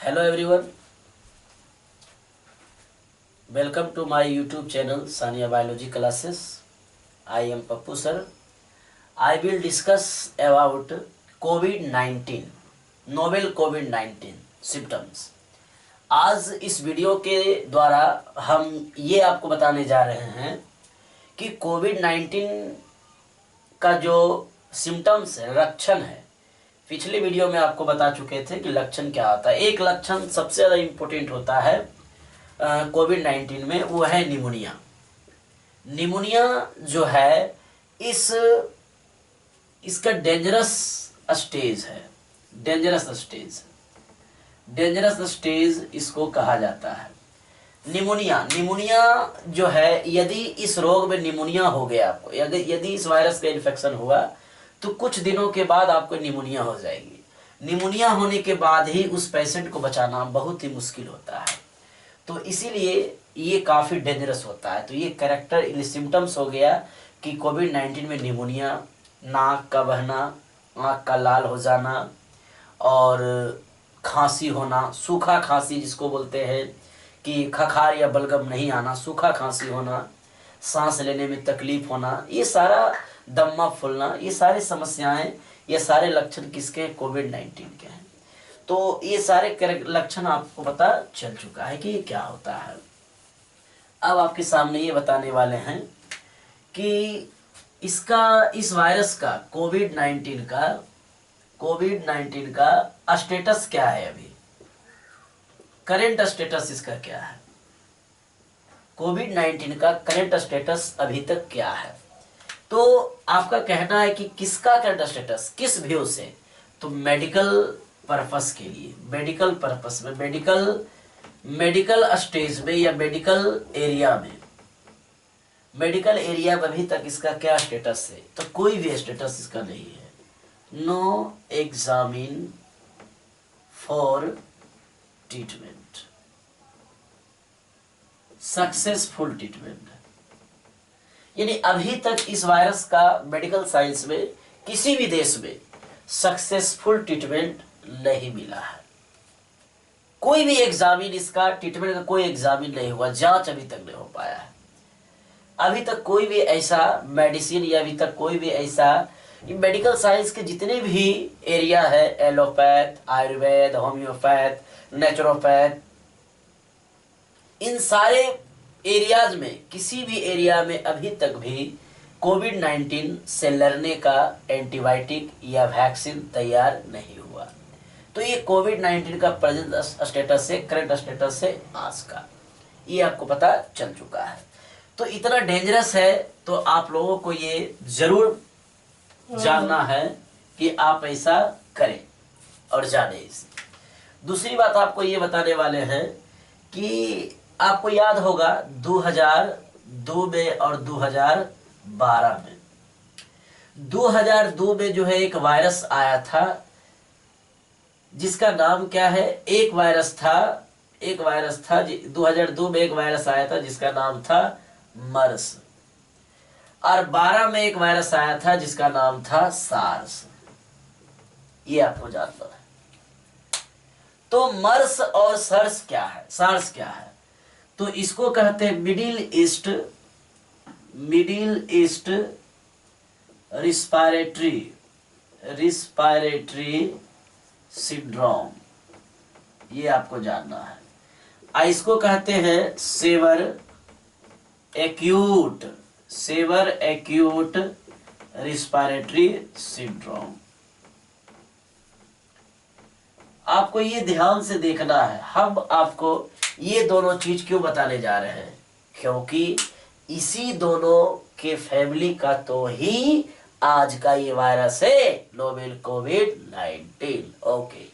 Hello everyone, welcome to my YouTube channel Sania Biology Classes. I am Pappu sir. I will discuss about COVID-19, novel COVID-19 symptoms. आज इस video के द्वारा हम ये आपको बताने जा रहे हैं कि कोविड-19 का जो सिम्टम्स है, लक्षण है, पिछले वीडियो में आपको बता चुके थे कि लक्षण क्या होता है। एक लक्षण सबसे ज़्यादा इम्पोर्टेंट होता है कोविड-19 में, वो है निमोनिया। निमोनिया जो है इसका डेंजरस स्टेज है, डेंजरस स्टेज इसको कहा जाता है। निमोनिया जो है, यदि इस रोग में निमोनिया हो गया आपको, यदि इस वायरस का इन्फेक्शन हुआ तो कुछ दिनों के बाद आपको निमोनिया हो जाएगी। निमोनिया होने के बाद ही उस पेशेंट को बचाना बहुत ही मुश्किल होता है, तो इसीलिए ये काफ़ी डेंजरस होता है। तो ये कैरेक्टर सिम्टम्स हो गया कि कोविड-19 में निमोनिया, नाक का बहना, आँख का लाल हो जाना और खांसी होना, सूखा खांसी जिसको बोलते हैं कि खखार या बलगम नहीं आना, सूखा खांसी होना, सांस लेने में तकलीफ होना, ये सारा दम्मा फूलना, ये सारी समस्याएं, ये सारे लक्षण किसके, कोविड-19 के हैं। तो ये सारे लक्षण आपको पता चल चुका है कि ये क्या होता है। अब आपके सामने ये बताने वाले हैं कि इस वायरस का कोविड-19 का स्टेटस क्या है। अभी करेंट स्टेटस इसका क्या है, कोविड-19 का करंट स्टेटस अभी तक क्या है। तो आपका कहना है कि किसका करंट स्टेटस, किस व्यू से, तो मेडिकल पर्पस के लिए, मेडिकल पर्पस में, मेडिकल स्टेज में या मेडिकल एरिया में अभी तक इसका क्या स्टेटस है, तो कोई भी स्टेटस इसका नहीं है। No examine for treatment, successful treatment, यानी अभी तक इस वायरस का मेडिकल साइंस में किसी भी देश में सक्सेसफुल ट्रीटमेंट नहीं मिला है। कोई भी एग्जामिन, इसका ट्रीटमेंट का कोई एग्जामिन नहीं हुआ, जांच अभी तक नहीं हो पाया है। अभी तक कोई भी ऐसा मेडिसिन या अभी तक कोई भी ऐसा मेडिकल साइंस के जितने भी एरिया है, एलोपैथ, आयुर्वेद, होम्योपैथ, नेचुरोपैथ, इन सारे एरियाज में किसी भी एरिया में अभी तक भी कोविड-19 से लड़ने का एंटीबायोटिक या वैक्सीन तैयार नहीं हुआ। तो ये कोविड-19 का प्रेजेंट स्टेटस है, करंट स्टेटस है आज का, ये आपको पता चल चुका है। तो इतना डेंजरस है, तो आप लोगों को ये जरूर जानना है कि आप ऐसा करें और जाने इसे। दूसरी बात आपको ये बताने वाले हैं कि आपको याद होगा 2002 में और 2012 में, 2002 में जो है एक वायरस आया था जिसका नाम क्या है, एक वायरस था 2002 में एक वायरस आया था जिसका नाम था मर्स, और 12 में एक वायरस आया था जिसका नाम था सार्स। ये आपको जानना है। तो मर्स और सार्स क्या है, तो इसको कहते हैं मिडिल ईस्ट रिस्पायरेटरी सिंड्रोम, ये आपको जानना है। इसको कहते हैं सेवर एक्यूट रिस्पायरेटरी सिंड्रोम। आपको ये ध्यान से देखना है। हम आपको ये दोनों चीज क्यों बताने जा रहे हैं, क्योंकि इसी दोनों के फैमिली का तो ही आज का ये वायरस है, नोवेल कोविड-19। ओके,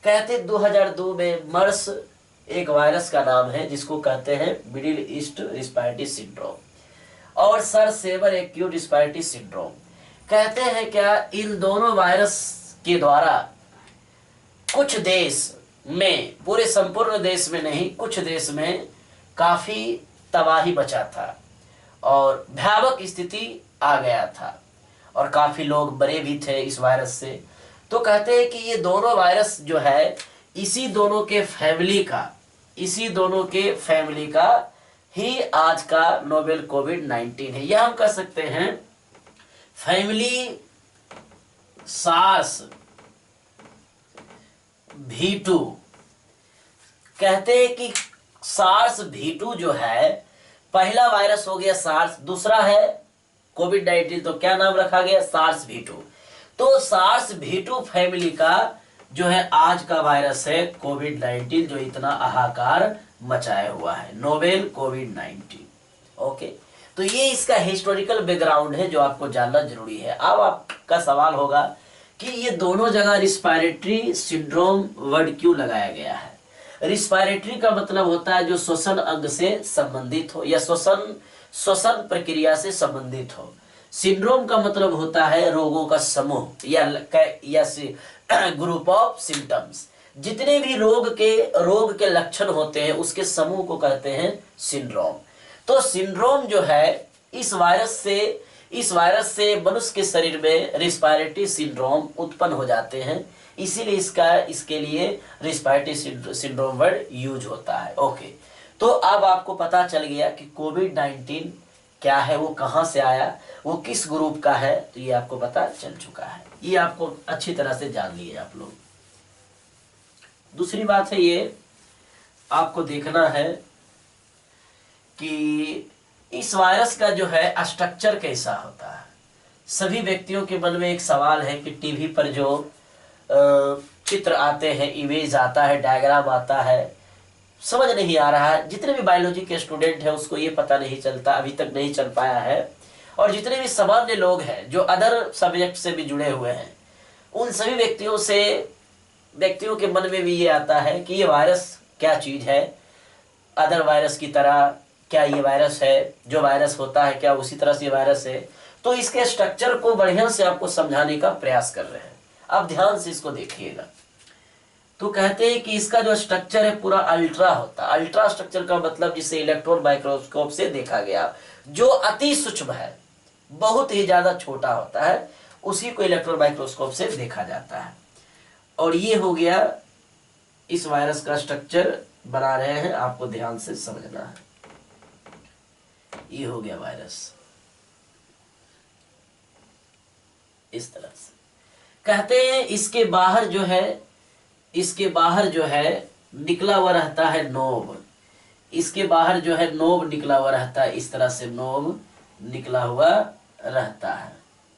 कहते 2002 में मर्स एक वायरस का नाम है जिसको कहते हैं मिडिल ईस्ट रिस्पायरेटरी सिंड्रोम, और SARS severe acute respiratory syndrome. कहते हैं क्या, इन दोनों वायरस के द्वारा कुछ देश में, पूरे संपूर्ण देश में नहीं, कुछ देश में काफी तबाही बचा था और भयावह स्थिति आ गया था और काफी लोग मरे भी थे इस वायरस से। तो कहते हैं कि ये दोनों वायरस जो है, इसी दोनों के फैमिली का ही आज का नोवेल कोविड-19 है। यह हम कह सकते हैं फैमिली सार्स V2। कहते हैं कि सार्स V2 जो है, पहला वायरस हो गया सार्स, दूसरा है कोविड-19, तो क्या नाम रखा गया? SARS V2। तो सार्स V2 फैमिली का जो है आज का वायरस है कोविड-19, जो इतना हाहाकार मचाया हुआ है, नोवेल कोविड-19। ओके, तो ये इसका हिस्टोरिकल बैकग्राउंड है जो आपको जानना जरूरी है। अब आपका सवाल होगा कि ये दोनों जगह रिस्पायरेटरी सिंड्रोम वर्ड क्यों लगाया गया है? रिस्पायरेटरी का मतलब होता है जो श्वसन अंग से संबंधित हो या श्वसन प्रक्रिया से संबंधित हो। सिंड्रोम का मतलब होता है रोगों का समूह या ग्रुप ऑफ सिम्टम्स। जितने भी रोग के लक्षण होते हैं उसके समूह को कहते हैं सिंड्रोम। तो सिंड्रोम जो है इस वायरस से मनुष्य के शरीर में रिस्पायरेटरी सिंड्रोम उत्पन्न हो जाते हैं, इसीलिए इसके लिए रिस्पायरेटरी सिंड्रोम वर्ड यूज होता है। ओके, तो अब आपको पता चल गया कि कोविड-19 क्या है, वो कहाँ से आया, वो किस ग्रुप का है, तो ये आपको पता चल चुका है। ये आपको अच्छी तरह से जान लिए आप लोग। दूसरी बात है, ये आपको देखना है कि इस वायरस का जो है स्ट्रक्चर कैसा होता है। सभी व्यक्तियों के मन में एक सवाल है कि टीवी पर जो चित्र आते हैं, इमेज आता है, डायग्राम आता है, समझ नहीं आ रहा है। जितने भी बायोलॉजी के स्टूडेंट हैं उसको ये पता नहीं चलता, अभी तक नहीं चल पाया है। और जितने भी सामान्य लोग हैं जो अदर सब्जेक्ट से भी जुड़े हुए हैं, उन सभी व्यक्तियों के मन में भी ये आता है कि ये वायरस क्या चीज है, अदर वायरस की तरह क्या ये वायरस है, जो वायरस होता है क्या उसी तरह से वायरस है। तो इसके स्ट्रक्चर को बढ़िया से आपको समझाने का प्रयास कर रहे हैं। अब ध्यान से इसको देखिएगा। तो कहते हैं कि इसका जो स्ट्रक्चर है पूरा अल्ट्रा होता है। अल्ट्रा स्ट्रक्चर का मतलब जिसे इलेक्ट्रॉन माइक्रोस्कोप से देखा गया, जो अति सूक्ष्म है, बहुत ही ज्यादा छोटा होता है, उसी को इलेक्ट्रॉन माइक्रोस्कोप से देखा जाता है। और ये हो गया इस वायरस का स्ट्रक्चर बना रहे हैं, आपको ध्यान से समझना है। ये हो गया वायरस इस तरह से। कहते हैं इसके बाहर जो है निकला हुआ रहता है नोब। इसके बाहर जो है नोब निकला हुआ रहता है, इस तरह से नोब निकला हुआ रहता है,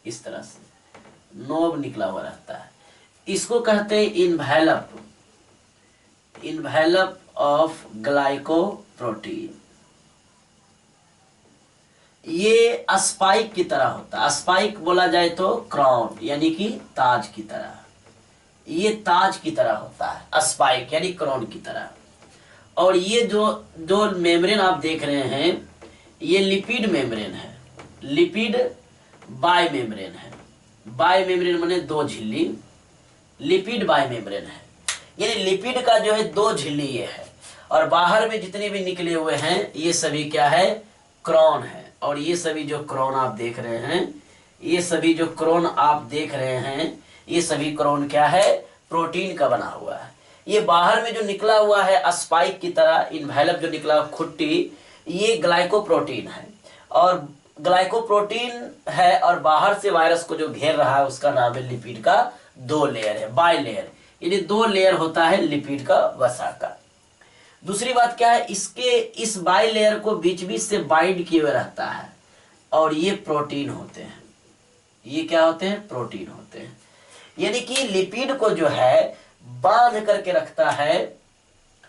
इस तरह से नोब निकला हुआ रहता है। इसको कहते हैं इन्वेलप ऑफ ग्लाइकोप्रोटीन। ये स्पाइक की तरह होता है। स्पाइक बोला जाए तो क्राउन यानी कि ताज की तरह, ये ताज की तरह होता है, स्पाइक यानी क्राउन की तरह। और ये जो मेम्ब्रेन आप देख रहे हैं, ये लिपिड मेम्ब्रेन है, लिपिड बाय मेम्ब्रेन है। बाय मेम्ब्रेन माने दो झिल्ली, लिपिड बाय मेम्ब्रेन है, यानी लिपिड का जो है दो झिल्ली ये है। और बाहर में जितने भी निकले हुए हैं ये सभी क्या है, क्राउन है। और ये सभी जो क्राउन आप देख रहे हैं, ये सभी जो क्राउन आप देख रहे हैं, ये सभी क्राउन क्या है, प्रोटीन का बना हुआ है। ये बाहर में जो निकला हुआ है स्पाइक की तरह इन्वेलप जो निकला खुट्टी, ये ग्लाइकोप्रोटीन है। और ग्लाइकोप्रोटीन है और बाहर से वायरस को जो घेर रहा है उसका नाम है लिपिड का दो लेयर है, बाय लेयर, यानी दो लेयर होता है लिपिड का, वसा का। दूसरी बात क्या है, इसके इस बाय लेयर को बीच बीच से बाइंड किए हुए रहता है और ये प्रोटीन होते हैं। ये क्या होते हैं, प्रोटीन होते हैं। यानी कि लिपिड को जो है बांध करके रखता है,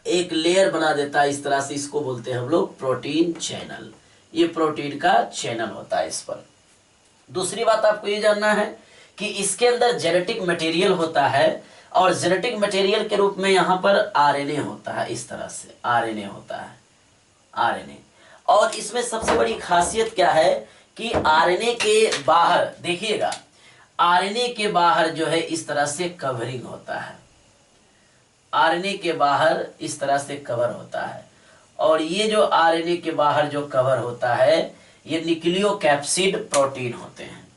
एक लेयर बना देता है इस तरह से, इसको बोलते हैं हम लोग प्रोटीन चैनल। ये प्रोटीन का चैनल होता है इस पर। दूसरी बात आपको ये जानना है कि इसके अंदर जेनेटिक मटेरियल होता है और जेनेटिक मटेरियल के रूप में यहाँ पर आरएनए होता है, इस तरह से आरएनए होता है, आरएनए। और इसमें सबसे बड़ी खासियत क्या है कि आरएनए के बाहर देखिएगा, आरएनए के बाहर जो है इस तरह से कवरिंग होता है, आरएनए के बाहर इस तरह से कवर होता है। और ये जो आरएनए के बाहर जो कवर होता है ये न्यूक्लियोकैप्सिड प्रोटीन होते हैं।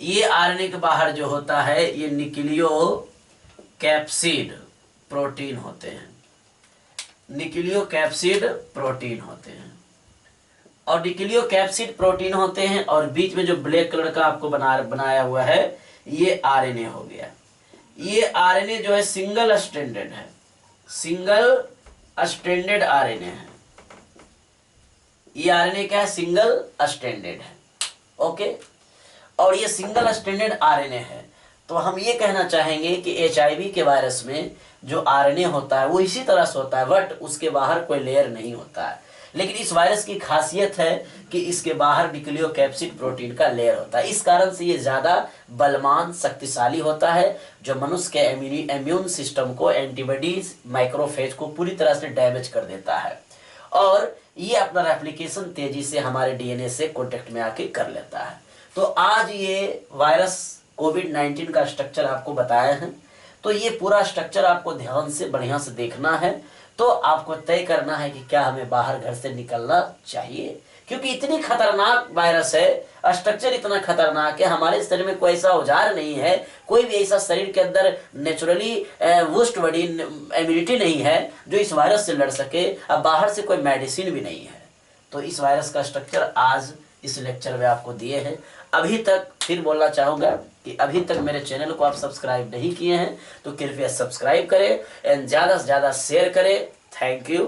ये आरएनए के बाहर जो होता है ये न्यूक्लियोकैप्सिड प्रोटीन होते हैं, न्यूक्लियोकैप्सिड प्रोटीन होते हैं। और न्यूक्लियोकैप्सिड प्रोटीन होते हैं और बीच में जो ब्लैक कलर का आपको बनाया हुआ है ये आरएनए हो गया। ये आरएनए जो है सिंगल स्ट्रैंडेड है, सिंगल स्ट्रैंडेड आरएनए है। ये आरएनए क्या है? सिंगल स्ट्रैंडेड है। ओके, और ये सिंगल स्ट्रैंडेड आरएनए है। तो हम ये कहना चाहेंगे कि एचआईवी के वायरस में जो आरएनए होता है वो इसी तरह से होता है, बट उसके बाहर कोई लेयर नहीं होता है। लेकिन इस वायरस की खासियत है कि इसके बाहर न्यूक्लियोकैप्सिड प्रोटीन का लेयर होता है। इस कारण से ये ज्यादा बलवान, शक्तिशाली होता है, जो मनुष्य के इम्यून सिस्टम को, एंटीबॉडीज, माइक्रोफेज को पूरी तरह से डैमेज कर देता है। और ये अपना रेप्लिकेशन तेजी से हमारे डीएनए से कॉन्टेक्ट में आके कर लेता है। तो आज ये वायरस कोविड-19 का स्ट्रक्चर आपको बताया है। तो ये पूरा स्ट्रक्चर आपको ध्यान से बढ़िया से देखना है। तो आपको तय करना है कि क्या हमें बाहर घर से निकलना चाहिए, क्योंकि इतनी खतरनाक वायरस है, स्ट्रक्चर इतना खतरनाक है। हमारे शरीर में कोई ऐसा औजार नहीं है, कोई भी ऐसा शरीर के अंदर नेचुरली बूस्ट बॉडी इम्यूनिटी नहीं है जो इस वायरस से लड़ सके। अब बाहर से कोई मेडिसिन भी नहीं है। तो इस वायरस का स्ट्रक्चर आज इस लेक्चर में आपको दिए हैं। अभी तक फिर बोलना चाहूँगा कि अभी तक मेरे चैनल को आप सब्सक्राइब नहीं किए हैं तो कृपया सब्सक्राइब करें एंड ज़्यादा से ज़्यादा शेयर करें। Thank you.